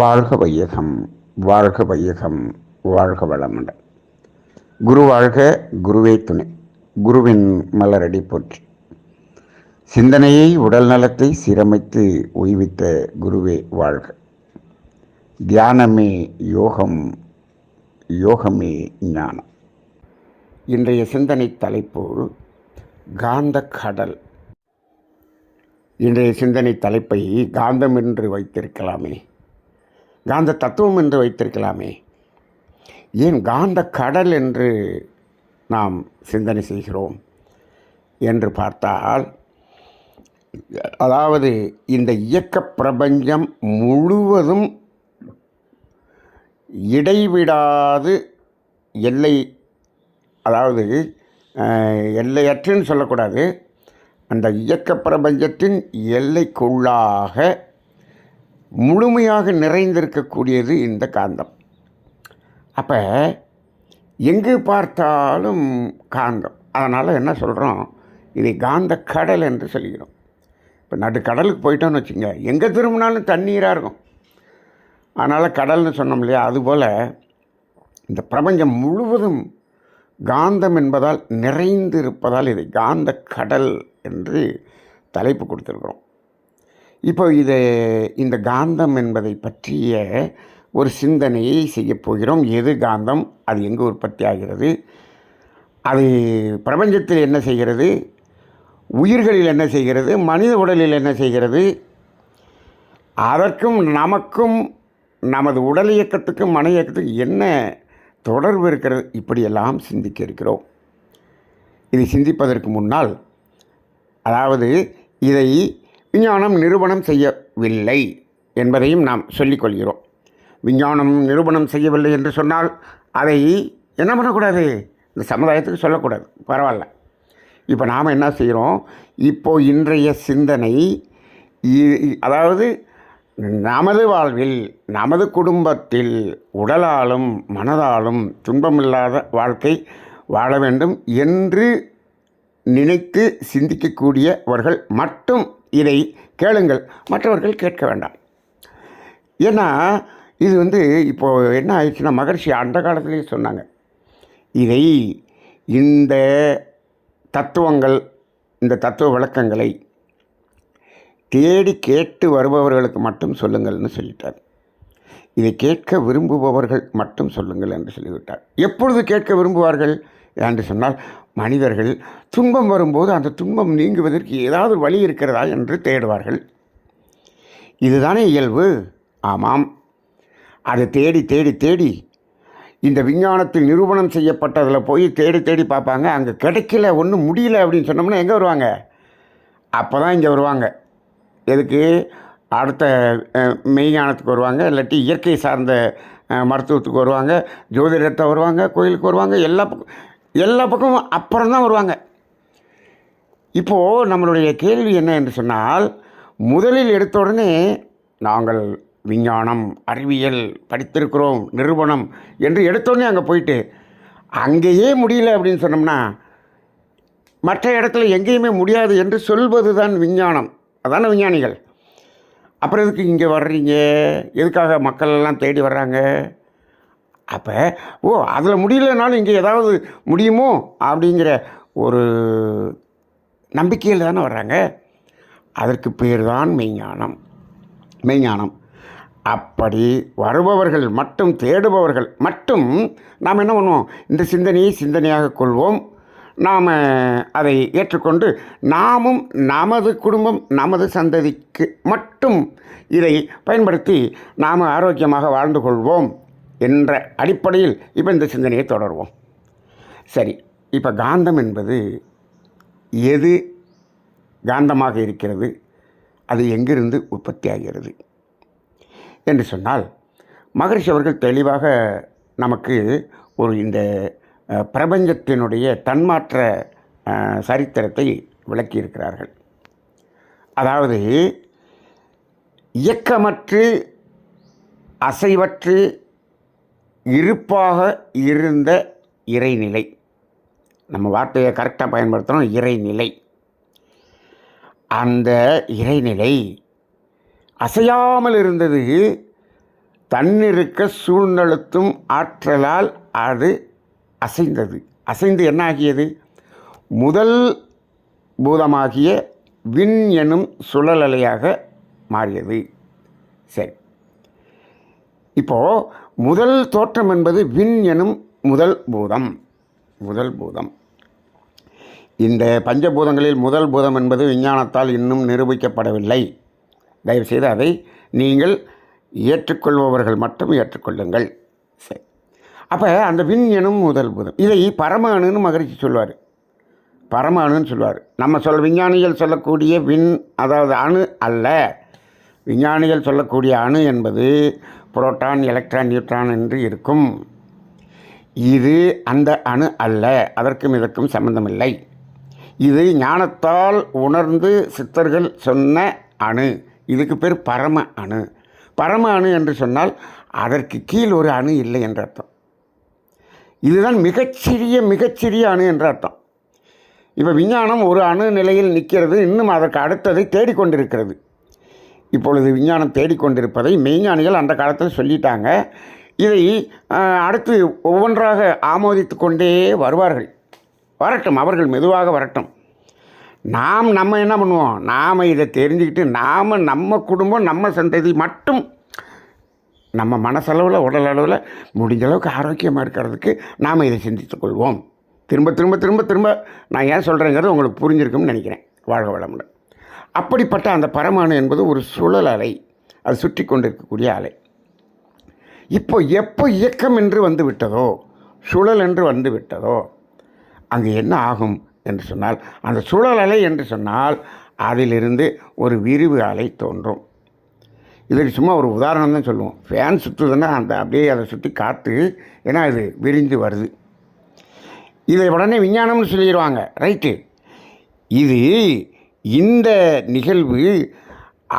வாழ்க வையகம், வாழ்க வையகம், வாழ்க வளமுடன். குரு வாழ்க, குருவே துணை. குருவின் மலரடி போற்றி. சிந்தனையை உடல் நலத்தை சீரமைத்து உய்வித்த குருவே வாழ்க. தியானமே யோகம், யோகமே ஞானம். இன்றைய சிந்தனை தலைப்பு காந்த கடல். இன்றைய சிந்தனை தலைப்பை காந்தம் என்று வைத்திருக்கலாமே, காந்த தத்துவம் என்று வைத்திருக்கலாமே, ஏன் காந்த கடல் என்று நாம் சிந்தனை செய்கிறோம் என்று பார்த்தால், அதாவது இந்த இயக்க பிரபஞ்சம் முழுவதும் இடைவிடாது எல்லை, அதாவது எல்லையற்றுன்னு சொல்லக்கூடாது, அந்த இயக்க பிரபஞ்சத்தின் எல்லைக்குள்ளாக முழுமையாக நிறைந்திருக்கக்கூடியது இந்த காந்தம். அப்போ எங்கு பார்த்தாலும் காந்தம். அதனால் என்ன சொல்கிறோம், இதை காந்த கடல் என்று சொல்கிறோம். இப்போ நடுக்கடலுக்கு போயிட்டோன்னு வச்சுங்க, எங்கே திரும்பினாலும் தண்ணீராக இருக்கும். அதனால் கடல்னு சொன்னோம் இல்லையா, அதுபோல் இந்த பிரபஞ்சம் முழுவதும் காந்தம் என்பதால் நிறைந்து இருப்பதால் இதை காந்த கடல் என்று தலைப்பு கொடுத்துருக்குறோம். இப்போ இந்த காந்தம் என்பதை பற்றிய ஒரு சிந்தனையை செய்யப்போகிறோம். எது காந்தம், அது எங்கே உற்பத்தி ஆகிறது, அது பிரபஞ்சத்தில் என்ன செய்கிறது, உயிர்களில் என்ன செய்கிறது, மனித உடலில் என்ன செய்கிறது, அதற்கும் நமக்கும் நமது உடல் இயக்கத்துக்கும் மன இயக்கத்துக்கும் என்ன தொடர்பு இருக்கிறது, இப்படியெல்லாம் சிந்திக்க இருக்கிறோம். இதை சிந்திப்பதற்கு முன்னால், அதாவது இதை விஞ்ஞானம் நிரூபணம் செய்யவில்லை என்பதையும் நாம் சொல்லிக்கொள்கிறோம். விஞ்ஞானம் நிரூபணம் செய்யவில்லை என்று சொன்னால் அதை என்ன பண்ணக்கூடாது, இந்த சமுதாயத்துக்கு சொல்லக்கூடாது, பரவாயில்ல. இப்போ நாம் என்ன செய்கிறோம், இப்போது இன்றைய சிந்தனை, அதாவது நமது வாழ்வில், நமது குடும்பத்தில் உடலாலும் மனதாலும் துன்பமில்லாத வாழ்க்கை வாழ வேண்டும் என்று நினைத்து சிந்திக்கக்கூடியவர்கள் மட்டும் இதை கேளுங்கள், மற்றவர்கள் கேட்க வேண்டாம். ஏன்னா இது இப்போது என்ன ஆயிடுச்சுன்னா, மகர்ஷி அந்த காலத்திலேயே சொன்னாங்க, இதை இந்த தத்துவங்கள், இந்த தத்துவ விளக்கங்களை தேடி கேட்டு வருபவர்களுக்கு மட்டும் சொல்லுங்கள்னு சொல்லிட்டார். இதை கேட்க விரும்புபவர்கள் மட்டும் சொல்லுங்கள் என்று சொல்லிவிட்டார். எப்பொழுது கேட்க விரும்புவார்கள் என்று சொன்னால், மனிதர்கள் துன்பம் வரும்போது அந்த துன்பம் நீங்குவதற்கு ஏதாவது வழி இருக்கிறதா என்று தேடுவார்கள். இதுதானே இயல்பு. ஆமாம், அதை தேடி தேடி தேடி இந்த விஞ்ஞானத்தில் நிரூபணம் செய்யப்பட்டதில் போய் தேடி தேடி பார்ப்பாங்க. அங்கே கிடைக்கல, ஒன்றும் முடியல அப்படின்னு சொன்னோம்னா எங்கே வருவாங்க, அப்போ தான் இங்கே வருவாங்க. எதுக்கு, அடுத்த மெய்ஞானத்துக்கு வருவாங்க, இல்லாட்டி இயற்கை சார்ந்த மருத்துவத்துக்கு வருவாங்க, ஜோதிடத்தை வருவாங்க, கோயிலுக்கு வருவாங்க, எல்லா பக்கமும் அப்புறம் தான் வருவாங்க. இப்போது நம்மளுடைய கேள்வி என்ன என்று சொன்னால், முதலில் எடுத்த உடனே நாங்கள் விஞ்ஞானம் அறிவியல் படித்திருக்கிறோம், நிரூபணம் என்று எடுத்தோடனே அங்கே போயிட்டு அங்கேயே முடியல அப்படின்னு சொன்னோம்னா, மற்ற இடத்துல எங்கேயுமே முடியாது என்று சொல்வது தான் விஞ்ஞானம். அதான விஞ்ஞானிகள். அப்புறம் எதுக்கு இங்கே வர்றீங்க, எதுக்காக மக்கள் எல்லாம் தேடி வர்றாங்க? அப்போ அதில் முடியலனாலும் இங்கே ஏதாவது முடியுமோ அப்படிங்கிற ஒரு நம்பிக்கையில் தானே வர்றாங்க. அதற்கு பேர் தான் மெய்ஞானம். அப்படி வருபவர்கள் மட்டும், தேடுபவர்கள் மட்டும் நாம் என்ன பண்ணுவோம், இந்த சிந்தனையை சிந்தனையாக கொள்வோம். நாம் அதை ஏற்றுக்கொண்டு நாமும் நமது குடும்பம், நமது சந்ததிக்கு மட்டும் இதை பயன்படுத்தி நாம் ஆரோக்கியமாக வாழ்ந்து கொள்வோம் என்ற அடிப்படையில் இப்போ இந்த சிந்தனையை தொடர்வோம். சரி, இப்போ காந்தம் என்பது எது காந்தமாக இருக்கிறது, அது எங்கிருந்து உற்பத்தி ஆகிறது என்று சொன்னால், மகரிஷி அவர்கள் தெளிவாக நமக்கு இந்த பிரபஞ்சத்தினுடைய தன்மாற்ற சரித்திரத்தை விளக்கியிருக்கிறார்கள். அதாவது இயக்கமற்று அசைவற்று இருப்பாக இருந்த இறைநிலை, நம்ம வார்த்தையை கரெக்டாக பயன்படுத்தணும், இறைநிலை. அந்த இறைநிலை அசையாமல் இருந்தது. தன்னிருக்க சூழ்நிறுத்தும் ஆற்றலால் அது அசைந்தது. அசைந்து என்ன ஆகியது? முதல் பூதமாகிய விண் எனும் சுழலலையாக மாறியது. சரி, இப்போது முதல் தோற்றம் என்பது விண் எனும் முதல் பூதம். முதல் பூதம் இந்த பஞ்சபூதங்களில் முதல் பூதம் என்பது விஞ்ஞானத்தால் இன்னும் நிரூபிக்கப்படவில்லை. தயவுசெய்து அதை நீங்கள் ஏற்றுக்கொள்பவர்கள் மட்டும் ஏற்றுக்கொள்ளுங்கள். சரி, அப்போ அந்த விண் எனும் முதல் பூதம், இதை பரம அணுன்னு மகரிஷி சொல்வார். பரம அணுன்னு சொல்லுவார். நம்ம விஞ்ஞானிகள் சொல்லக்கூடிய விண், அதாவது அணு அல்ல. விஞ்ஞானிகள் சொல்லக்கூடிய அணு என்பது புரோட்டான், எலக்ட்ரான், நியூட்ரான் என்று இருக்கும். இது அந்த அணு அல்ல. அதற்கும் இதற்கும் சம்பந்தமில்லை. இது ஞானத்தால் உணர்ந்து சித்தர்கள் சொன்ன அணு. இதுக்கு பேர் பரம அணு. பரம அணு என்று சொன்னால் அதற்கு கீழ் ஒரு அணு இல்லை என்ற அர்த்தம். இதுதான் மிகச்சிறிய அணு என்ற அர்த்தம். இப்போ விஞ்ஞானம் ஒரு அணு நிலையில் நிற்கிறது, இன்னும் அதற்கு அடுத்ததை தேடிக்கொண்டிருக்கிறது. இப்பொழுது விஞ்ஞானம் தேடிக்கொண்டிருப்பதை மெய்ஞானிகள் அந்த காலத்தில் சொல்லிட்டாங்க. இதை அடுத்து ஒவ்வொன்றாக ஆமோதித்து கொண்டே வருவார்கள். வரட்டும், அவர்கள் மெதுவாக வரட்டும். நம்ம என்ன பண்ணுவோம்? நாம் இதை தெரிஞ்சுக்கிட்டு நம்ம குடும்பம், நம்ம சந்ததி மட்டும் நம்ம மனசளவில், உடல் அளவில் முடிஞ்ச அளவுக்கு ஆரோக்கியமாக இருக்கிறதுக்கு நாம் இதை சிந்தித்துக் கொள்வோம். திரும்ப திரும்ப திரும்ப திரும்ப நான் ஏன் சொல்கிறேங்கிறது உங்களுக்கு புரிஞ்சிருக்கும்னு நினைக்கிறேன். வாழ்க வளமுடன். அப்படிப்பட்ட அந்த பரமாணு என்பது ஒரு சுழல் அலை. அது சுற்றி கொண்டிருக்கக்கூடிய அலை. எப்போ இயக்கம் என்று வந்து விட்டதோ, சுழல் என்று வந்து விட்டதோ, அங்கே என்ன ஆகும் என்று சொன்னால், அந்த சுழல் அலை என்று சொன்னால் அதிலிருந்து ஒரு விரிவு அலை தோன்றும். இதற்கு சும்மா ஒரு உதாரணம் தான் சொல்லுவோம். ஃபேன் சுற்றுதுன்னா அப்படியே அதை சுற்றி காற்று, ஏன்னா இது விரிந்து வருது. இதை உடனே விஞ்ஞானம்னு சொல்லிடுவாங்க. ரைட்டு. இந்த நிகழ்வு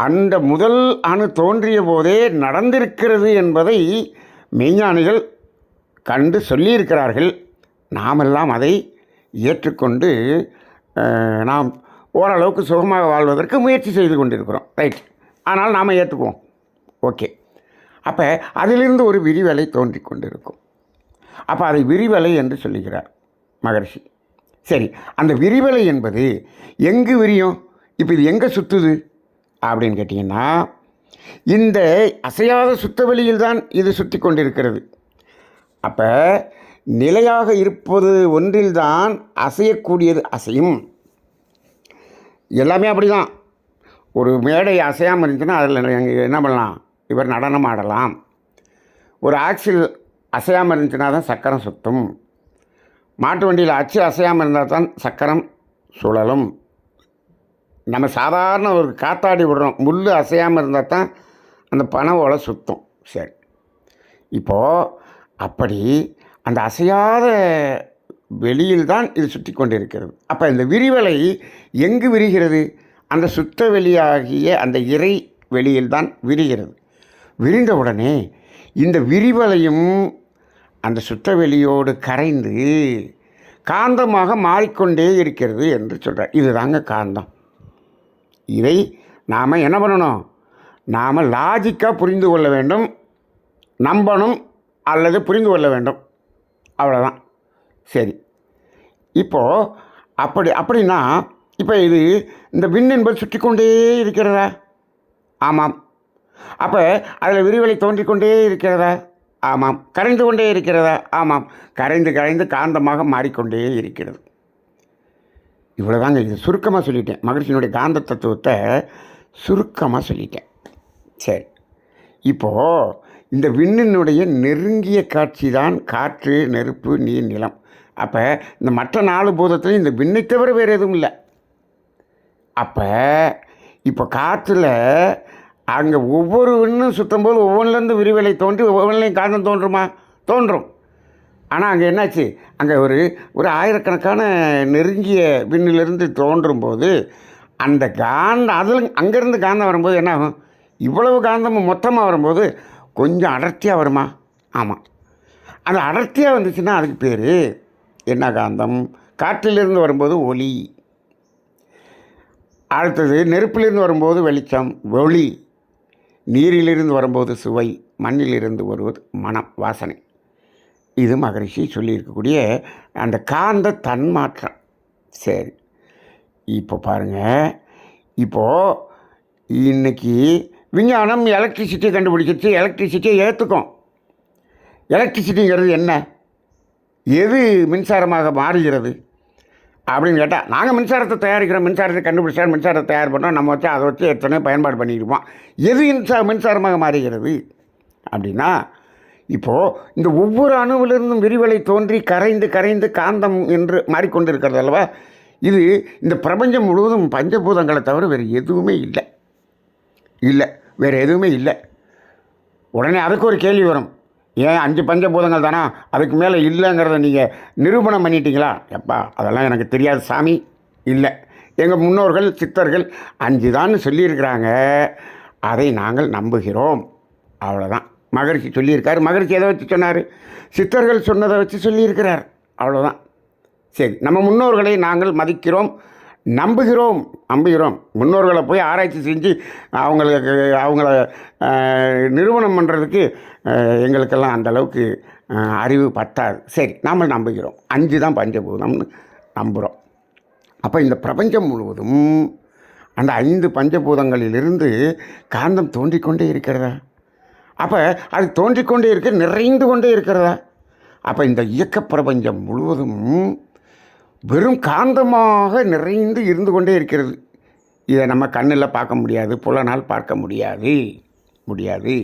அந்த முதல் அணு தோன்றிய போதே நடந்திருக்கிறது என்பதை மெய்ஞானிகள் கண்டு சொல்லியிருக்கிறார்கள். நாமெல்லாம் அதை ஏற்றுக்கொண்டு நாம் ஓரளவுக்கு சுகமாக வாழ்வதற்கு முயற்சி செய்து கொண்டிருக்கிறோம். ரைட். ஆனால் நாம் ஏற்றுக்குவோம். ஓகே. அப்போ அதிலிருந்து ஒரு விரிவலை தோன்றி கொண்டிருக்கும். அப்போ அதை விரிவலை என்று சொல்லுகிறார் மகரிஷி. சரி, அந்த விரிவலை என்பது எங்கு விரியும்? இப்போ இது எங்கே சுற்றுது அப்படின்னு கேட்டிங்கன்னா, இந்த அசையாத சுத்தவெளியில் தான் இது சுற்றி கொண்டிருக்கிறது. அப்போ நிலையாக இருப்பது ஒன்றில்தான் அசையக்கூடியது அசையும். எல்லாமே அப்படி தான். ஒரு மேடை அசையாமல் இருந்துச்சுன்னா அதில் என்ன பண்ணலாம்? இவர் நடனம் ஆடலாம். ஒரு ஆக்சில் அசையாமல் இருந்துச்சுன்னா தான் சக்கரம் சுற்றும். மாட்டு வண்டியில் அச்சு அசையாமல் இருந்தால் தான் சக்கரம் சுழலும். நம்ம சாதாரண ஒரு காத்தாடி விடுறோம், முள் அசையாமல் இருந்தால் தான் அந்த பனை ஓலை சுற்றும். சரி, இப்போது அப்படி அந்த அசையாத வெளியில் தான் இது சுற்றி கொண்டிருக்கிறது. அப்போ இந்த விரிவலை எங்கு விரிகிறது? அந்த சுத்த வெளியாகிய அந்த இறை வெளியில் தான் விரிகிறது. விரிந்தவுடனே இந்த விரிவலையும் அந்த சுத்த வெளியோடு கரைந்து காந்தமாக மாறிக்கொண்டே இருக்கிறது என்று சொல்கிறார். இதுதாங்க காந்தம். இதை நாம் என்ன பண்ணணும்? நாம் லாஜிக்காக புரிந்து கொள்ள வேண்டும், நம்பணும் அல்லது புரிந்து கொள்ள வேண்டும். அவ்வளோதான். சரி, இப்போது அப்படின்னா இப்போ இந்த விண் என்பது சுற்றி கொண்டே இருக்கிறதா? ஆமாம். அப்போ அதில் விரிவலை தோன்றிக்கொண்டே இருக்கிறதா? ஆமாம். கரைந்து கொண்டே இருக்கிறதா? ஆமாம். கரைந்து காந்தமாக மாறிக்கொண்டே இருக்கிறது. இவ்வளோதாங்க. இது சுருக்கமாக சொல்லிட்டேன். மகிழ்ச்சியினுடைய காந்த தத்துவத்தை சுருக்கமாக சொல்லிட்டேன். சரி, இப்போது இந்த விண்ணினுடைய நெருங்கிய காட்சி தான் காற்று, நெருப்பு, நீர், நிலம். அப்போ இந்த மற்ற 4 பூதத்துலையும் இந்த விண்ணை தவிர வேறு எதுவும் இல்லை. அப்போ இப்போ காற்றுல அங்கே ஒவ்வொரு விண்ணும் சுற்றும் போது ஒவ்வொன்றிலேருந்து விரிவலை தோன்றி ஒவ்வொன்றிலையும் காந்தம் தோன்றுமா? தோன்றும். ஆனால் அங்கே என்னாச்சு? அங்கே ஒரு ஆயிரக்கணக்கான நெருங்கிய விண்ணிலிருந்து தோன்றும் போது அந்த காந்தம் அதில் அங்கேருந்து காந்தம் வரும்போது என்ன ஆகும்? இவ்வளவு காந்தமும் மொத்தமாக வரும்போது கொஞ்சம் அடர்த்தியாக வருமா? ஆமாம். அந்த அடர்த்தியாக வந்துச்சுன்னா அதுக்கு பேர் என்ன காந்தம்? காற்றிலிருந்து வரும்போது ஒளி. அடுத்தது நெருப்பிலிருந்து வரும்போது வெளிச்சம், ஒளி. நீரிலிருந்து வரும்போது சுவை, மண்ணிலிருந்து வருவது மனம், வாசனை. இது மகரிஷி சொல்லியிருக்கக்கூடிய அந்த காந்த தன்மாற்றம். சரி, இப்போ பாருங்கள், இப்போது இன்றைக்கி விஞ்ஞானம் எலக்ட்ரிசிட்டியை கண்டுபிடிச்சிருச்சு. எலக்ட்ரிசிட்டியை ஏற்றுக்கும். எலக்ட்ரிசிட்டிங்கிறது என்ன? எது மின்சாரமாக மாறுகிறது அப்படின்னு கேட்டால், நாங்கள் மின்சாரத்தை தயாரிக்கிறோம், மின்சாரத்தை கண்டுபிடிச்சா மின்சாரத்தை தயார் பண்ணுறோம், நம்ம வச்சு அதை வச்சு எத்தனையோ பயன்பாடு பண்ணியிருப்போம். எது மின்சாரமாக மாறுகிறது அப்படின்னா, இப்போது இந்த ஒவ்வொரு அணுவிலிருந்தும் விரிவலை தோன்றி கரைந்து கரைந்து காந்தம் என்று மாறிக்கொண்டு இருக்கிறது அல்லவா? இது இந்த பிரபஞ்சம் முழுவதும் பஞ்சபூதங்களை தவிர வேறு எதுவுமே இல்லை, வேறு எதுவுமே இல்லை. உடனே அதுக்கு ஒரு கேள்வி வரும், ஏன் 5 பஞ்சபூதங்கள் தானா, அதுக்கு மேலே இல்லைங்கிறத நீங்கள் நிரூபணம் பண்ணிட்டீங்களா? எப்பா அதெல்லாம் எனக்கு தெரியாது சாமி. இல்லை, எங்கள் முன்னோர்கள் சித்தர்கள் 5 தான் சொல்லியிருக்கிறாங்க, அதை நாங்கள் நம்புகிறோம், அவ்வளோதான். மகரிஷி சொல்லியிருக்காரு. மகரிஷி எதை வச்சு சொன்னார்? சித்தர்கள் சொன்னதை வச்சு சொல்லியிருக்கிறார், அவ்வளோதான். சரி, நம்ம முன்னோர்களை நாங்கள் மதிக்கிறோம், நம்புகிறோம். முன்னோர்களை போய் ஆராய்ச்சி செஞ்சு அவங்கள நிறுவனம் பண்ணுறதுக்கு எங்களுக்கெல்லாம் அந்தளவுக்கு அறிவு பத்தாது. சரி, நாம் நம்புகிறோம். 5 தான் பஞ்சபூதம்னு நம்புகிறோம். அப்போ இந்த பிரபஞ்சம் முழுவதும் அந்த 5 பஞ்சபூதங்களிலிருந்து காந்தம் தோன்றிக்கொண்டே இருக்கிறதா? அப்போ அது தோன்றிக்கொண்டே நிறைந்து கொண்டே இருக்கிறதா? அப்போ இந்த இயக்க பிரபஞ்சம் முழுவதும் வெறும் காந்தமாக நிறைந்து இருந்து கொண்டே இருக்கிறது. இதை நம்ம கண்ணில் பார்க்க முடியாது, புலனால் பார்க்க முடியாது.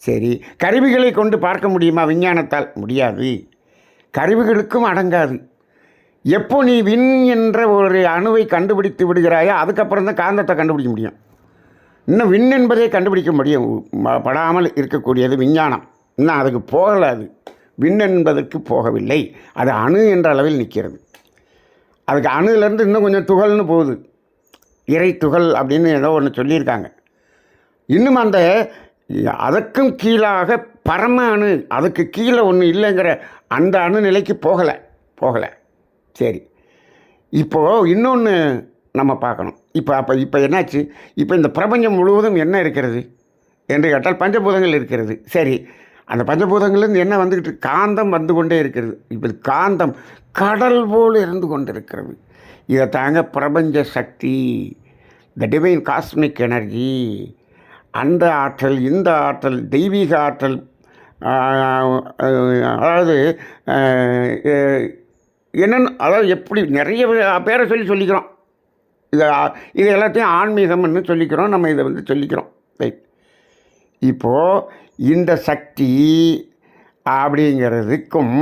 சரி, கருவிகளை கொண்டு பார்க்க முடியுமா? விஞ்ஞானத்தால் முடியாது. கருவிகளுக்கும் அடங்காது. எப்போ நீ விண் என்ற ஒரு அணுவை கண்டுபிடித்து விடுகிறாயோ அதுக்கப்புறம் தான் காந்தத்தை கண்டுபிடிக்க முடியும். இன்னும் விண் என்பதை கண்டுபிடிக்க முடியும் படாமல் இருக்கக்கூடியது விஞ்ஞானம். இன்னும் அதுக்கு போகலை. அது விண் என்பதற்கு போகவில்லை. அது அணு என்ற அளவில் நிற்கிறது. அதுக்கு அணுலேருந்து இன்னும் கொஞ்சம் துகள்னு போகுது. இறை துகள் அப்படின்னு ஏதோ ஒன்று சொல்லியிருக்காங்க. இன்னும் அந்த அதற்கும் கீழாக பரம அணு, அதுக்கு கீழே ஒன்று இல்லைங்கிற அந்த அணு நிலைக்கு போகலை. சரி, இப்போது இன்னொன்று நம்ம பார்க்கணும். இப்போ என்னாச்சு? இப்போ இந்த பிரபஞ்சம் முழுவதும் என்ன இருக்கிறது என்று கேட்டால் பஞ்சபூதங்கள் இருக்கிறது. சரி, அந்த பஞ்சபூதங்கள்லேருந்து என்ன வந்துக்கிட்டு? காந்தம் வந்து கொண்டே இருக்கிறது. இப்போ காந்தம் கடல் போல் இருந்து கொண்டு இருக்கிறது. இதை தாங்க பிரபஞ்ச சக்தி, த டிவைன் காஸ்மிக் எனர்ஜி, அந்த ஆற்றல், இந்த ஆற்றல், தெய்வீக ஆற்றல். அதாவது என்னென்னு, அதாவது எப்படி நிறைய பேரை சொல்லிக்கிறோம். இது எல்லாத்தையும் ஆன்மீகம்னு சொல்லிக்கிறோம். நம்ம இதை சொல்லிக்கிறோம். ரைட். இப்போது இந்த சக்தி அப்படிங்கிறதுக்கும்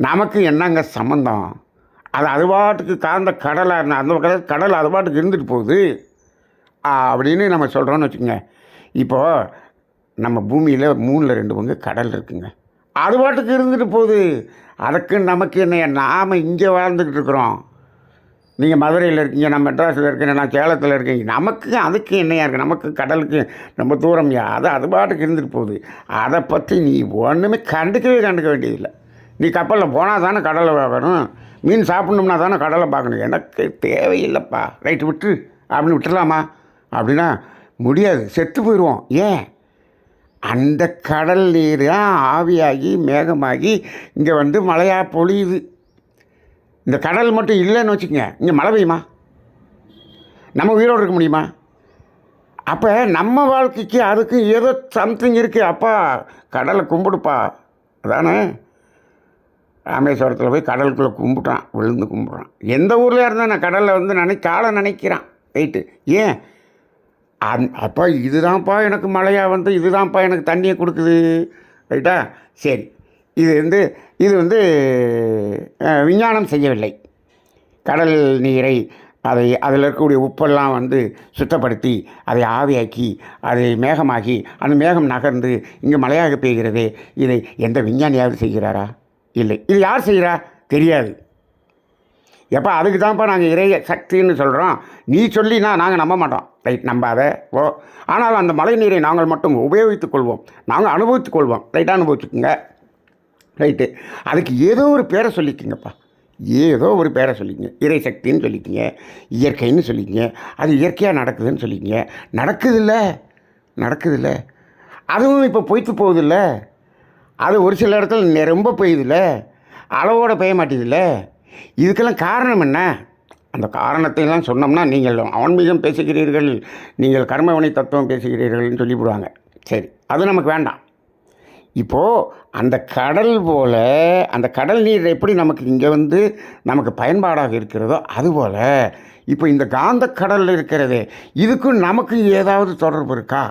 நமக்கு என்னங்க சம்மந்தம்? அது பாட்டுக்கு காந்த கடலாக இருந்தால் அந்த கடல் அது பாட்டுக்கு இருந்துட்டு போகுது அப்படின்னு நம்ம சொல்கிறோன்னு வச்சுக்கோங்க. இப்போது நம்ம பூமியில் 3/2 பங்கு கடல் இருக்குங்க. அது பாட்டுக்கு இருந்துட்டு போகுது. அதுக்கு நமக்கு என்ன? நாம் இங்கே வாழ்ந்துக்கிட்டு இருக்கிறோம். நீங்கள் மதுரையில் இருக்கீங்க, நான் மெட்ராஸில் இருக்கேன், நான் சேலத்தில் இருக்கேன். நமக்கு அதுக்கு என்னையா இருக்குது? நமக்கு கடலுக்கு ரொம்ப தூரம். அது பாட்டுக்கு இருந்துட்டு போகுது. அதை பற்றி நீ ஒன்றுமே கண்டுக்க வேண்டியதில்லை. நீ கப்பலில் போனால் தானே கடலை பார்க்கணும், மீன் சாப்பிட்ணும்னா தானே கடலை பார்க்கணும். எனக்கு தேவையில்லைப்பா, ரைட்டு விட்டு அப்படின்னு விட்டுடலாமா அப்படின்னா முடியாது, செத்து போயிடுவோம். ஏன்? அந்த கடல் நீர் தான் ஆவியாகி மேகமாகி இங்கே மழையாக பொழியுது. இந்த கடல் மட்டும் இல்லைன்னு வச்சுக்கோங்க, இங்கே மழை பெய்யுமா? நம்ம உயிரோடு இருக்க முடியுமா? அப்போ நம்ம வாழ்க்கைக்கு அதுக்கு ஏதோ சம்திங் இருக்குது. அப்பா கடலை கும்பிடுப்பா, அதானே? ராமேஸ்வரத்தில் போய் கடலுக்குள்ளே கும்பிட்டான், விழுந்து கும்பிட்றான். எந்த ஊரில் இருந்தால் நான் கடலில் காலை நினைக்கிறான். ரைட்டு. ஏன்? அப்பா இதுதான்ப்பா எனக்கு மழையாக இதுதான்ப்பா எனக்கு தண்ணியை கொடுக்குது. ரைட்டா? சரி, இது விஞ்ஞானம் செய்யவில்லை. கடல் நீரை அதில் இருக்கக்கூடிய உப்பெல்லாம் சுத்தப்படுத்தி அதை ஆவியாக்கி அதை மேகமாகி அந்த மேகம் நகர்ந்து இங்கே மழையாக பெய்கிறதே, இதை எந்த விஞ்ஞானியாவது செய்கிறாரா? இல்லை. இது யார் செய்கிறா? தெரியாது. எப்போ அதுக்கு தான்ப்பா நாங்கள் இறை சக்தின்னு சொல்கிறோம். நீ சொல்லினா நாங்கள் நம்ப மாட்டோம். ரைட், நம்பாத ஓ. ஆனால் அந்த மழை நீரை நாங்கள் மட்டும் உபயோகித்துக் கொள்வோம், நாங்கள் அனுபவித்துக் கொள்வோம். ரைட்டாக அனுபவிச்சுக்குங்க. ரைட்டு. அதுக்கு ஏதோ ஒரு பேரை சொல்லிக்கோங்கப்பா, ஏதோ ஒரு பேரை சொல்லிக்கங்க. இறை சக்தின்னு சொல்லிக்கங்க, இயற்கைன்னு சொல்லிக்கங்க, அது இயற்கையாக நடக்குதுன்னு சொல்லிக்கங்க. நடக்குதில்ல. அதுவும் இப்போ பொய்த்து போகுதில்ல, அது ஒரு சில இடத்துல ரொம்ப பெய்யுதில்ல, அளவோடு பெய்ய மாட்டேதில்ல. இதுக்கெல்லாம் காரணம் என்ன? அந்த காரணத்தையெல்லாம் சொன்னோம்னா நீங்கள் ஆன்மீகம் பேசுகிறீர்கள், நீங்கள் கர்மவினை தத்துவம் பேசுகிறீர்கள்னு சொல்லிவிடுவாங்க. சரி, அது நமக்கு வேண்டாம். இப்போது அந்த கடல் போல் அந்த கடல் நீர் எப்படி நமக்கு இங்கே வந்து நமக்கு பயன்பாடாக இருக்கிறதோ அதுபோல் இப்போ இந்த காந்த கடல் இருக்கிறதே, இதுக்கும் நமக்கு ஏதாவது தொடர்பு இருக்கா?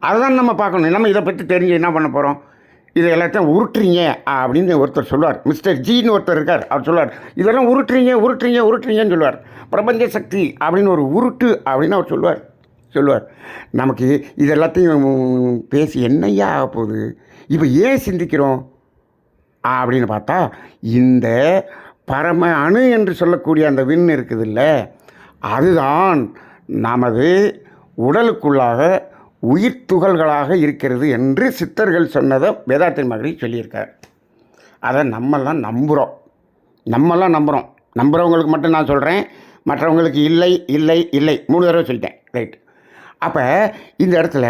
அதுதான் நம்ம பார்க்கணும். நம்ம இதை பற்றி தெரிஞ்சு என்ன பண்ண போகிறோம்? இதை எல்லாத்தையும் உருட்டுறீங்க அப்படின்னு ஒருத்தர் சொல்லுவார். மிஸ்டர் ஜின்னு ஒருத்தர் இருக்கார். அவர் சொல்லுவார், இதெல்லாம் உருட்டுறீங்கன்னு சொல்லுவார். பிரபஞ்ச சக்தி அப்படின்னு ஒரு உருட்டு அப்படின்னு அவர் சொல்லுவார். நமக்கு இது எல்லாத்தையும் பேசி என்னையா ஆக போகுது? இப்போ ஏன் சிந்திக்கிறோம் அப்படின்னு பார்த்தா, இந்த பரம அணு என்று சொல்லக்கூடிய அந்த விண் இருக்குதில்ல, அதுதான் நமது உடலுக்குள்ளாக உயிர் துகள்களாக இருக்கிறது என்று சித்தர்கள் சொன்னதை வேதாத்திரி மகரிஷி சொல்லியிருக்கார். அதை நம்மெல்லாம் நம்புகிறோம். நம்புகிறவங்களுக்கு மட்டும் நான் சொல்கிறேன், மற்றவங்களுக்கு இல்லை 3 தடவை சொல்லிட்டேன். ரைட். அப்போ இந்த இடத்துல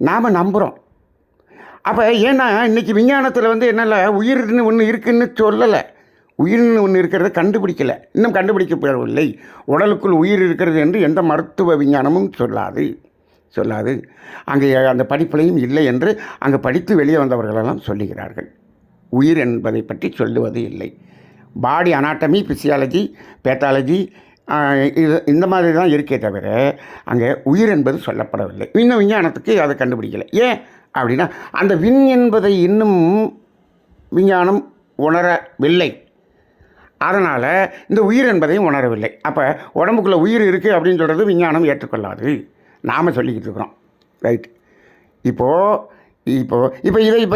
நாம் நம்புகிறோம். அப்போ ஏன்னா இன்றைக்கி விஞ்ஞானத்தில் வந்து என்னால் உயிர்னு ஒன்று இருக்குதுன்னு சொல்லலை, உயிர்னு ஒன்று இருக்கிறத கண்டுபிடிக்கலை, இன்னும் கண்டுபிடிக்கப்படவில்லை. உடலுக்குள் உயிர் இருக்கிறது என்று எந்த மருத்துவ விஞ்ஞானமும் சொல்லாது. அங்கே அந்த படிப்பிலையும் இல்லை என்று அங்கே படித்து வெளியே வந்தவர்களெல்லாம் சொல்லுகிறார்கள். உயிர் என்பதை பற்றி சொல்லுவது இல்லை. பாடி அனாட்டமி, பிசியாலஜி, பேத்தாலஜி இந்த மாதிரி தான் இருக்கே தவிர அங்கே உயிர் என்பது சொல்லப்படவில்லை. இன்னும் விஞ்ஞானத்துக்கு அதை கண்டுபிடிக்கலை. ஏன் அப்படின்னா அந்த விண் என்பதை இன்னும் விஞ்ஞானம் உணரவில்லை. அதனால் இந்த உயிர் என்பதையும் உணரவில்லை. அப்போ உடம்புக்குள்ளே உயிர் இருக்குது அப்படின்னு சொல்கிறது விஞ்ஞானம் ஏற்றுக்கொள்ளாது. நாம் சொல்லிக்கிட்டு இருக்கிறோம். ரைட். இப்போ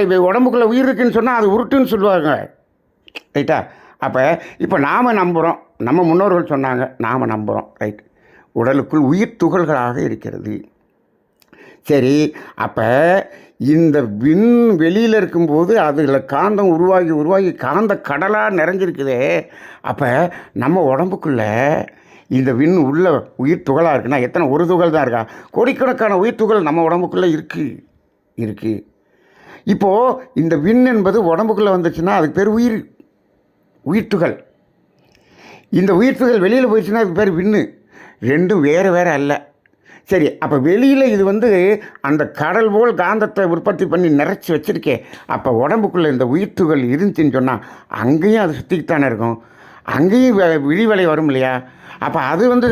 இதை உடம்புக்குள்ளே உயிர் இருக்குதுன்னு சொன்னால் அது உருட்டுன்னு சொல்லுவாங்க. ரைட்டா? அப்போ இப்போ நாம் நம்புகிறோம், நம்ம முன்னோர்கள் சொன்னாங்க, நாம் நம்புகிறோம். ரைட். உடலுக்குள் உயிர் துகள்களாக இருக்கிறது. சரி, அப்போ இந்த விண் வெளியில் இருக்கும்போது அதில் காந்தம் உருவாகி காந்த கடலாக நிறைஞ்சிருக்குதே. அப்போ நம்ம உடம்புக்குள்ளே இந்த விண் உள்ள உயிர் துகளாக இருக்குன்னா எத்தனை? ஒரு துகள் தான் இருக்கா? கோடிக்கணக்கான உயிர் துகள் நம்ம உடம்புக்குள்ளே இருக்குது. இப்போது இந்த விண் என்பது உடம்புக்குள்ளே வந்துச்சுன்னா அதுக்கு பேர் உயிர் துகள். இந்த உயிர் துகள் வெளியில் போயிடுச்சுன்னா அதுக்கு பேர் விண்ணு. ரெண்டும் வேறு அல்ல. சரி, அப்போ வெளியில் இது வந்து அந்த கடல் போல் காந்தத்தை உற்பத்தி பண்ணி நிறைச்சி வச்சுருக்கே. அப்போ உடம்புக்குள்ளே இந்த உயிர் துகள் இருந்துச்சுன்னு சொன்னால் அங்கேயும் அது சுற்றிக்கிட்டானே இருக்கும், அங்கேயும் விழிவலை வரும் இல்லையா? அப்போ அது வந்து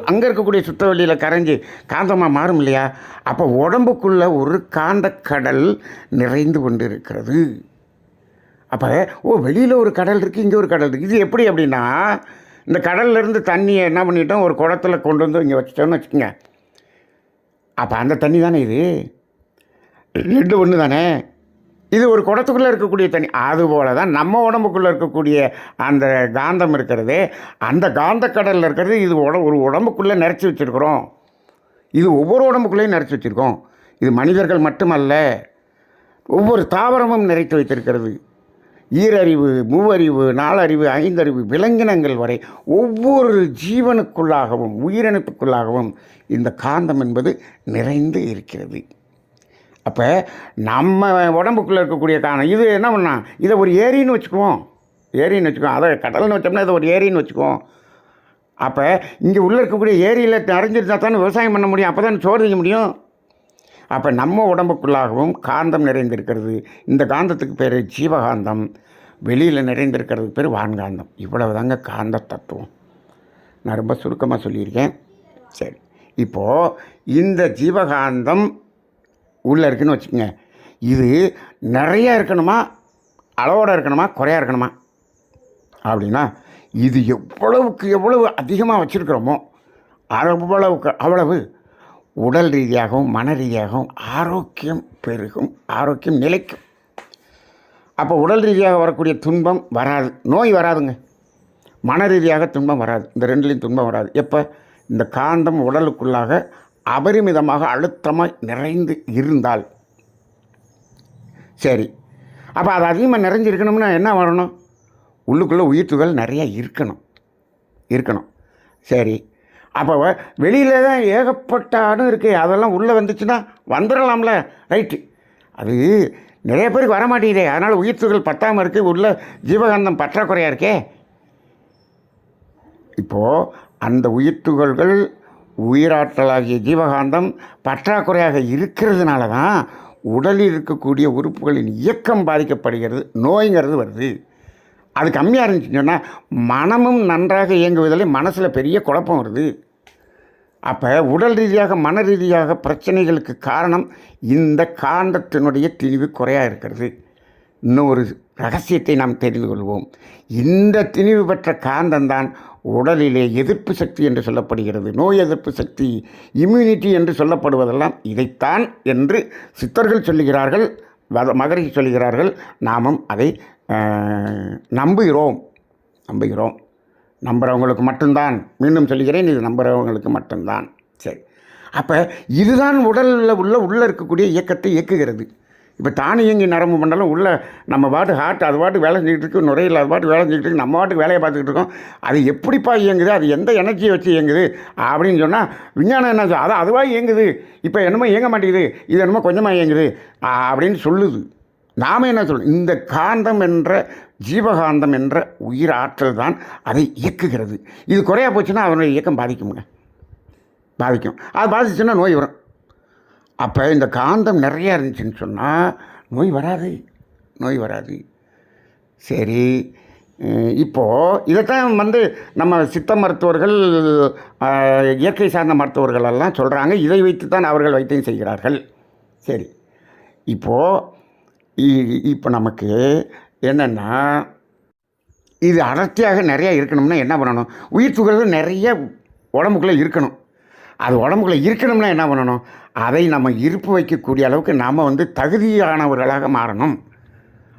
அங்கே இருக்கக்கூடிய சுத்த வெளியில் கரைஞ்சி காந்தமாக மாறும் இல்லையா? அப்போ உடம்புக்குள்ளே ஒரு காந்த கடல் நிறைந்து கொண்டு இருக்கிறது. அப்போ வெளியில் ஒரு கடல் இருக்குது, இங்கே ஒரு கடல் இருக்குது. இது எப்படி அப்படின்னா, இந்த கடல்லேருந்து தண்ணியை என்ன பண்ணிட்டோம், ஒரு குடத்துல கொண்டு வந்து இங்கே வச்சிட்டோன்னு வச்சுக்கோங்க. அப்போ அந்த தண்ணி தானே இது, ரெண்டு ஒன்று தானே. இது ஒரு குடத்துக்குள்ளே இருக்கக்கூடிய தண்ணி. அதுபோல் தான் நம்ம உடம்புக்குள்ளே இருக்கக்கூடிய அந்த காந்தம் இருக்கிறது, அந்த காந்த கடலில் இருக்கிறது. இது ஒரு உடம்புக்குள்ளே நிறைச்சி வச்சுருக்குறோம். இது ஒவ்வொரு உடம்புக்குள்ளேயும் நிறைச்சி வச்சுருக்கோம். இது மனிதர்கள் மட்டுமல்ல, ஒவ்வொரு தாவரமும் நிறைத்து வைத்திருக்கிறது. ஈரறிவு, மூவறிவு, நாலறிவு, ஐந்தறிவு, விலங்கினங்கள் வரை ஒவ்வொரு ஜீவனுக்குள்ளாகவும் உயிரினத்துக்குள்ளாகவும் இந்த காந்தம் என்பது நிறைந்து இருக்கிறது. அப்போ நம்ம உடம்புக்குள்ளே இருக்கக்கூடிய காந்தம் இது என்ன பண்ணால், இதை ஒரு ஏரின்னு வச்சுக்குவோம். அதை கடல்னு வச்சோம்னா இதை ஒரு ஏரின்னு வச்சுக்குவோம். அப்போ இங்கே உள்ளே இருக்கக்கூடிய ஏரியில் நிறைஞ்சிருந்தா தானே விவசாயம் பண்ண முடியும், அப்போ தான் சோறு செய்ய முடியும். அப்போ நம்ம உடம்புக்குள்ளாகவும் காந்தம் நிறைந்திருக்கிறது. இந்த காந்தத்துக்கு பேர் ஜீவகாந்தம். வெளியில் நிறைந்திருக்கிறதுக்கு பேர் வான்காந்தம். இவ்வளவு தாங்க காந்த தத்துவம். நான் ரொம்ப சுருக்கமாக சொல்லியிருக்கேன். சரி, இப்போது இந்த ஜீவகாந்தம் உள்ளே இருக்குதுன்னு வச்சுக்கோங்க. இது நிறையா இருக்கணுமா, அளவோடு இருக்கணுமா, குறையாக இருக்கணுமா அப்படின்னா, இது எவ்வளவுக்கு எவ்வளவு அதிகமாக வச்சுருக்கிறோமோ அவ்வளவு உடல் ரீதியாகவும் மன ரீதியாகவும் ஆரோக்கியம் பெருகும், ஆரோக்கியம் நிலைக்கும். அப்போ உடல் ரீதியாக வரக்கூடிய துன்பம் வராது, நோய் வராதுங்க. மன ரீதியாக துன்பம் வராது, இந்த ரெண்டுலேயும் துன்பம் வராது. எப்போ இந்த காந்தம் உடலுக்குள்ளாக அபரிமிதமாக அழுத்தமாக நிறைந்து இருந்தால். சரி, அப்போ அது அதிகமாக நிறைஞ்சிருக்கணும்னா என்ன வரணும்? உள்ளுக்குள்ளே உயிர் துகள் நிறையா இருக்கணும். சரி, அப்போ வெளியில் தான் ஏகப்பட்ட அணு இருக்குது, அதெல்லாம் உள்ளே வந்துச்சுன்னா வந்துடலாம்ல. ரைட்டு, அது நிறைய பேருக்கு வரமாட்டேங்குதே, அதனால் உயிர் துகள் பத்தாமல் இருக்குது, உள்ள ஜீவகாந்தம் பற்றாக்குறையாக இருக்கே. இப்போது அந்த உயிர் துகள்கள் உயிராற்றலாகிய ஜீவகாந்தம் பற்றாக்குறையாக இருக்கிறதுனால தான் உடலில் இருக்கக்கூடிய உறுப்புகளின் இயக்கம் பாதிக்கப்படுகிறது, நோய்ங்கிறது வருது. அது கம்மியாக இருந்துச்சுன்னு சொன்னால் மனமும் நன்றாக இயங்குவதில் மனசில் பெரிய குழப்பம் வருது. அப்போ உடல் ரீதியாக மன ரீதியாக பிரச்சனைகளுக்கு காரணம் இந்த காந்தத்தினுடைய திணிவு குறையாக இருக்கிறது. இன்னொரு ரகசியத்தை நாம் தெரிந்து கொள்வோம். இந்த திணிவு பெற்ற காந்தம்தான் உடலிலே எதிர்ப்பு சக்தி என்று சொல்லப்படுகிறது. நோய் எதிர்ப்பு சக்தி, இம்யூனிட்டி என்று சொல்லப்படுவதெல்லாம் இதைத்தான் என்று சித்தர்கள் சொல்லுகிறார்கள், மகரிஷி சொல்லுகிறார்கள். நாமும் அதை நம்புகிறோம். நம்புகிறவங்களுக்கு மட்டும்தான், மீண்டும் சொல்லுகிறேன், இது நம்புகிறவங்களுக்கு மட்டும்தான். சரி, அப்போ இதுதான் உடலில் உள்ளே இருக்கக்கூடிய இயக்கத்தை இயக்குகிறது. இப்போ தானியங்கி நரம்பு மண்டலம் உள்ள நம்ம பாட்டு ஹார்ட் அது பாட்டு வேலை செஞ்சுக்கிட்டு இருக்கு, நுரையில் அது பாட்டு வேலை செஞ்சுக்கிட்டு இருக்கு, நம்ம பாட்டுக்கு வேலையை பார்த்துக்கிட்டு இருக்கோம். அது எப்படிப்பா இயங்குது, அது எந்த எனர்ஜியை வச்சு இயங்குது அப்படின்னு சொன்னால் விஞ்ஞானம் என்ன அதுவாக இயங்குது, இப்போ என்னமோ இயங்க மாட்டேங்குது, இது என்னமோ கொஞ்சமாக இயங்குது அப்படின்னு சொல்லுது. நாம் என்ன சொல்கிறோம், இந்த காந்தம் என்ற ஜீவகாந்தம் என்ற உயிர் ஆற்றல் தான் அதை இயக்குகிறது. இது குறையா போச்சுன்னா அதனுடைய இயக்கம் பாதிக்கும். அது பாதிச்சுன்னா நோய் வரும். அப்போ இந்த காந்தம் நிறையா இருந்துச்சுன்னு சொன்னால் நோய் வராது. சரி, இப்போது இதைத்தான் நம்ம சித்த மருத்துவர்கள், இயற்கை சார்ந்த மருத்துவர்கள் எல்லாம் சொல்கிறாங்க. இதை வைத்து தான் அவர்கள் வைத்தியம் செய்கிறார்கள். சரி, இப்போ நமக்கு என்னென்னா, இது அடர்த்தியாக நிறையா இருக்கணும்னா என்ன பண்ணணும், உயிர் துகள்கள் நிறைய உடம்புக்குள்ளே இருக்கணும். அது உடம்புக்குள்ளே இருக்கணும்னா என்ன பண்ணணும், அதை நம்ம இருப்பு வைக்கக்கூடிய அளவுக்கு நாம் தகுதியானவர்களாக மாறணும்.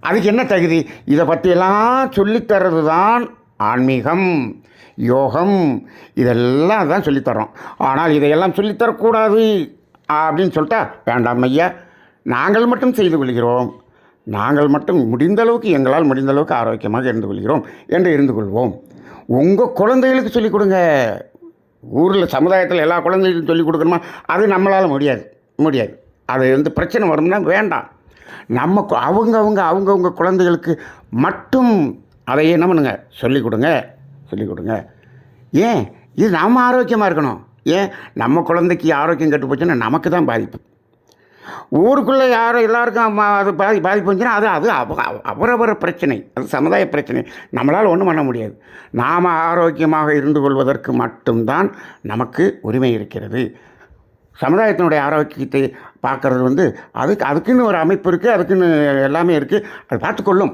அதுக்கு என்ன தகுதி, இதை பற்றியெல்லாம் சொல்லித்தர்றது தான் ஆன்மீகம், யோகம், இதெல்லாம் தான் சொல்லித்தரோம். ஆனால் இதையெல்லாம் சொல்லித்தரக்கூடாது அப்படின்னு சொல்லிட்டா வேண்டாம் ஐயா, நாங்கள் மட்டும் செய்து கொள்கிறோம், நாங்கள் மட்டும் எங்களால் முடிந்த அளவுக்கு ஆரோக்கியமாக இருந்து கொள்கிறோம் என்று இருந்து கொள்வோம். உங்கள் குழந்தைகளுக்கு சொல்லிக் கொடுங்க. ஊரில் சமுதாயத்தில் எல்லா குழந்தைகளுக்கும் சொல்லிக் கொடுக்கணுமா, அது நம்மளால் முடியாது. அது பிரச்சனை வரும்னா வேண்டாம். நம்ம அவங்கவுங்க குழந்தைகளுக்கு மட்டும் அதை என்ன பண்ணுங்க, சொல்லிக் கொடுங்க. ஏன், இது நம்ம ஆரோக்கியமாக இருக்கணும். ஏன், நம்ம குழந்தைக்கு ஆரோக்கியம் கெட்டு போச்சுன்னா நமக்கு தான் பாதிப்பு. ஊருக்குள்ளே எல்லாருக்கும் அது பாதிப்பு வந்துச்சுன்னா அது அவரவர பிரச்சனை, அது சமுதாய பிரச்சனை, நம்மளால் ஒன்றும் பண்ண முடியாது. நாம் ஆரோக்கியமாக இருந்து கொள்வதற்கு மட்டும்தான் நமக்கு உரிமை இருக்கிறது. சமுதாயத்தினுடைய ஆரோக்கியத்தை பார்க்குறது அதுக்குன்னு ஒரு அமைப்பு இருக்குது, அதுக்குன்னு எல்லாமே இருக்குது. அது பார்த்துக்கொள்ளும்.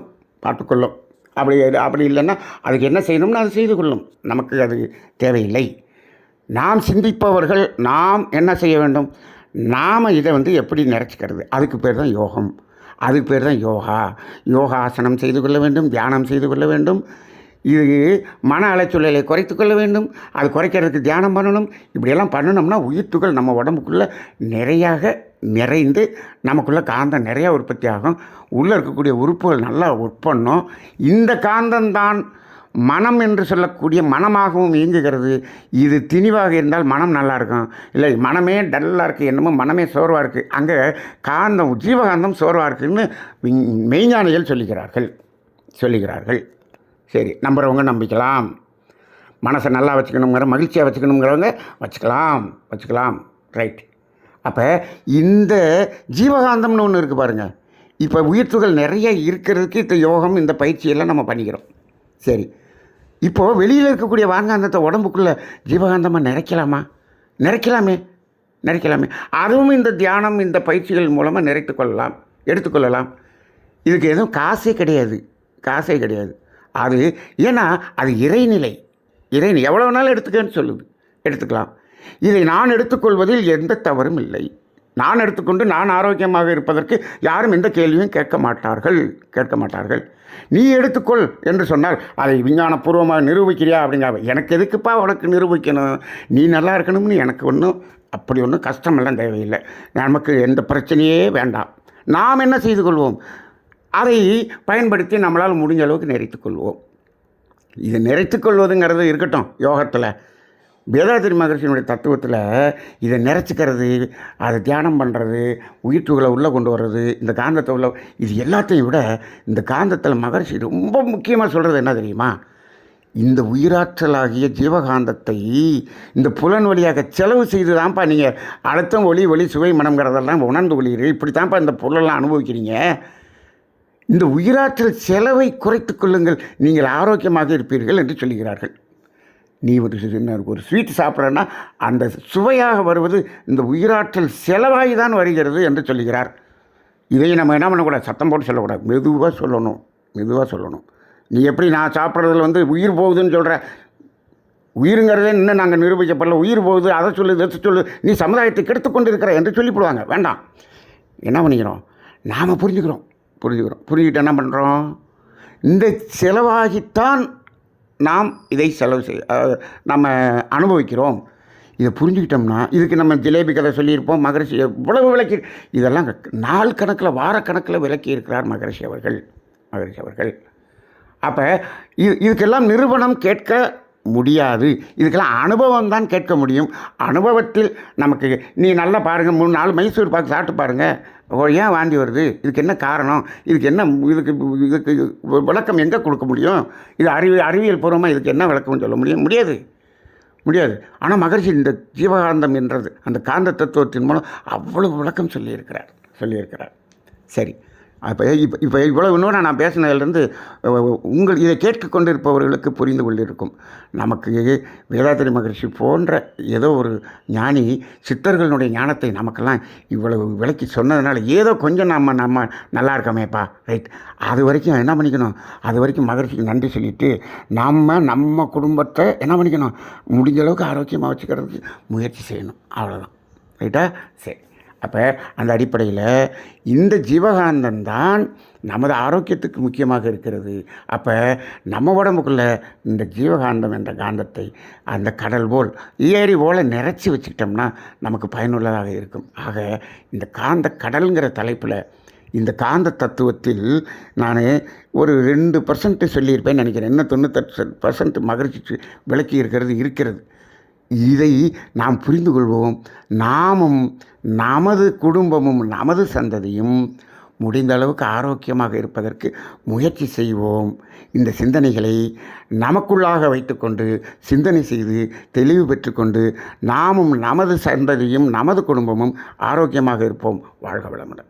அப்படி இல்லைன்னா அதுக்கு என்ன செய்யணும்னு அது செய்து கொள்ளும். நமக்கு அது தேவையில்லை. நாம் சிந்திப்பவர்கள் நாம் என்ன செய்ய வேண்டும், நாம் இதை எப்படி நிறைச்சிக்கிறது, அதுக்கு பேர் தான் யோகம், அதுக்கு பேர் தான் யோகாசனம் செய்து கொள்ள வேண்டும், தியானம் செய்து கொள்ள வேண்டும். இது மன அலைச்சூழலை குறைத்து கொள்ள வேண்டும். அது குறைக்கிறதுக்கு தியானம் பண்ணணும். இப்படியெல்லாம் பண்ணணும்னா உயிர் துகள் நம்ம உடம்புக்குள்ளே நிறைந்து நமக்குள்ளே காந்தம் நிறையா உற்பத்தி ஆகும். உள்ளே இருக்கக்கூடிய உறுப்புகள் நல்லா உட்பண்ணும். இந்த காந்தம்தான் மனம் என்று சொல்லக்கூடிய மனமாகவும் இயங்குகிறது. இது திணிவாக இருந்தால் மனம் நல்லா இருக்கும், இல்லை மனமே டல்லாக இருக்குது, என்னமோ மனமே சோர்வாக இருக்குது, அங்கே காந்தம் ஜீவகாந்தம் சோர்வாக இருக்குதுன்னு மெய்ஞானிகள் சொல்லுகிறார்கள். சரி, நம்புகிறவங்க நம்பிக்கலாம். மனசை நல்லா மகிழ்ச்சியாக வச்சுக்கணுங்கிறவங்க வச்சுக்கலாம். ரைட். அப்போ இந்த ஜீவகாந்தம்னு ஒன்று இருக்குது பாருங்கள். இப்போ உயிர்த்துகள் நிறைய இருக்கிறதுக்கு இந்த யோகம், இந்த பயிற்சியெல்லாம் நம்ம பண்ணிக்கிறோம். சரி, இப்போது வெளியில் இருக்கக்கூடிய வான்காந்தத்தை உடம்புக்குள்ளே ஜீவகாந்தமாக நிறைக்கலாமே. அதுவும் இந்த தியானம், இந்த பயிற்சிகள் மூலமாக எடுத்துக்கொள்ளலாம். இதுக்கு எதுவும் காசே கிடையாது. அது ஏன்னா அது இறைநிலை. எவ்வளோ நாள் எடுத்துக்கன்னு சொல்லுது, எடுத்துக்கலாம். இதை நான் எடுத்துக்கொள்வதில் எந்த தவறும் இல்லை. நான் எடுத்துக்கொண்டு நான் ஆரோக்கியமாக இருப்பதற்கு யாரும் எந்த கேள்வியும் கேட்க மாட்டார்கள். நீ எடுத்துக்கொள் என்று சொன்னால் அதை விஞ்ஞானபூர்வமாக நிரூபிக்கிறியா அப்படிங்கிற, எனக்கு எதுக்குப்பா உனக்கு நிரூபிக்கணும், நீ நல்லா இருக்கணும்னு எனக்கு ஒன்றும் கஷ்டமெல்லாம் தேவையில்லை. நமக்கு எந்த பிரச்சனையே வேண்டாம். நாம் என்ன செய்து கொள்வோம், அதை பயன்படுத்தி நம்மளால் முடிஞ்ச அளவுக்கு நிறைத்துக்கொள்வோம். இது நிறைத்துக்கொள்வதுங்கிறது இருக்கட்டும் யோகத்தில். வேதாத்திரி மகர்ஷியினுடைய தத்துவத்தில் இதை நிறைச்சிக்கிறது, அதை தியானம் பண்ணுறது, உயிர்த்துகளை உள்ளே கொண்டு வர்றது, இந்த காந்தத்தை உள்ள இது எல்லாத்தையும் விட இந்த காந்தத்தில் மகர்ஷி ரொம்ப முக்கியமாக சொல்கிறது என்ன தெரியுமா? இந்த உயிராற்றலாகிய ஜீவகாந்தத்தை இந்த புலன் வழியாக செலவு செய்து தான்ப்பா நீங்கள் அழுத்தம், ஒளி, ஒளி, சுவை, மனம்ங்கிறதெல்லாம் உணர்ந்து கொள்கிறீர்கள். இப்படி தான்ப்பா இந்த பொருளெல்லாம் அனுபவிக்கிறீங்க. இந்த உயிராற்றல் செலவை குறைத்து கொள்ளுங்கள், நீங்கள் ஆரோக்கியமாக இருப்பீர்கள் என்று சொல்லுகிறார்கள். நீ ஒரு ஸ்வீட் சாப்பிட்றன்னா அந்த சுவையாக வருவது இந்த உயிராற்றல் செலவாகி தான் வருகிறது என்று சொல்லுகிறார். இதை நம்ம என்ன பண்ணக்கூடாது, சத்தம் போட்டு சொல்லக்கூடாது, மெதுவாக சொல்லணும், மெதுவாக சொல்லணும். நீ எப்படி நான் சாப்பிட்றதுல உயிர் போகுதுன்னு சொல்கிற, உயிருங்கிறதே இன்னும் நாங்கள் நிரூபிக்கப்படல, உயிர் போகுது, அதை சொல்லு, இதை சொல்லு, நீ சமுதாயத்தை கெடுத்துக்கொண்டு இருக்கிற என்று சொல்லிவிடுவாங்க. வேண்டாம். என்ன பண்ணிக்கிறோம், நாம் புரிஞ்சுக்கிறோம், புரிஞ்சுக்கிட்டு என்ன பண்ணுறோம், இந்த செலவாகித்தான் நாம் இதை செலவு நம்ம அனுபவிக்கிறோம். இதை புரிஞ்சுக்கிட்டோம்னா இதுக்கு நம்ம ஜிலேபி கதை சொல்லியிருப்போம். மகரிஷி எவ்வளவு விளக்கி, இதெல்லாம் நாள் கணக்கில், வாரக்கணக்கில் விளக்கி இருக்கிறார் மகரிஷி அவர்கள். அப்போ இதுக்கெல்லாம் நிரூபணம் கேட்க முடியாது, இதுக்கெல்லாம் அனுபவம் தான் கேட்க முடியும். அனுபவத்தில் நமக்கு நீ நல்லா பாருங்கள், 3-4 மைசூர் பாக்கு சாப்பிட்டு பாருங்கள், ஏன் வாந்தி வருது, இதுக்கு என்ன காரணம், இதுக்கு விளக்கம் எங்கே கொடுக்க முடியும்? இது அறிவியல் பூர்வமாக இதுக்கு என்ன விளக்கம்னு சொல்ல முடியாது. ஆனால் மகரிஷி இந்த ஜீவகாந்தம் என்றது அந்த காந்த தத்துவத்தின் மூலம் அவ்வளவு விளக்கம் சொல்லியிருக்கிறார். சரி, இப்போ இவ்வளவு இன்னும் நான் பேசினதுலேருந்து இதை கேட்டுக்கொண்டு இருப்பவர்களுக்கு புரிந்து கொண்டிருக்கும். நமக்கு வேதாத்திரி மகரிஷி போன்ற ஏதோ ஒரு ஞானி சித்தர்களுடைய ஞானத்தை நமக்கெல்லாம் இவ்வளவு விளக்கி சொன்னதுனால ஏதோ கொஞ்சம் நம்ம நல்லா இருக்கமேப்பா, ரைட். அது வரைக்கும் என்ன பண்ணிக்கணும், அது வரைக்கும் மகரிஷிக்கு நன்றி சொல்லிவிட்டு நம்ம குடும்பத்தை என்ன பண்ணிக்கணும், முடிஞ்ச அளவுக்கு ஆரோக்கியமாக வச்சுக்கிறதுக்கு முயற்சி செய்யணும். அவ்வளோதான், ரைட்டா? சரி. அப்போ அந்த அடிப்படையில் இந்த ஜீவகாந்தம்தான் நமது ஆரோக்கியத்துக்கு முக்கியமாக இருக்கிறது. அப்போ நம்ம உடம்புக்குள்ளே இந்த ஜீவகாந்தம் என்ற காந்தத்தை அந்த கடல் போல், ஏரி போல் நிறைச்சி வச்சுக்கிட்டோம்னா நமக்கு பயனுள்ளதாக இருக்கும். ஆக இந்த காந்த கடல்ங்கிற தலைப்பில் இந்த காந்த தத்துவத்தில் நான் ஒரு 2% சொல்லியிருப்பேன்னு நினைக்கிறேன். இன்னும் 98% மகிழ்ச்சி விளக்கி இருக்கிறது. இதை நாம் புரிந்து கொள்வோம். நாமும் நமது குடும்பமும் நமது சந்ததியும் முடிந்த அளவுக்கு ஆரோக்கியமாக இருப்பதற்கு முயற்சி செய்வோம். இந்த சிந்தனைகளை நமக்குள்ளாக வைத்துக்கொண்டு சிந்தனை செய்து தெளிவு பெற்றுக்கொண்டு நாமும் நமது சந்ததியும் நமது குடும்பமும் ஆரோக்கியமாக இருப்போம். வாழ்க வளமுடன்.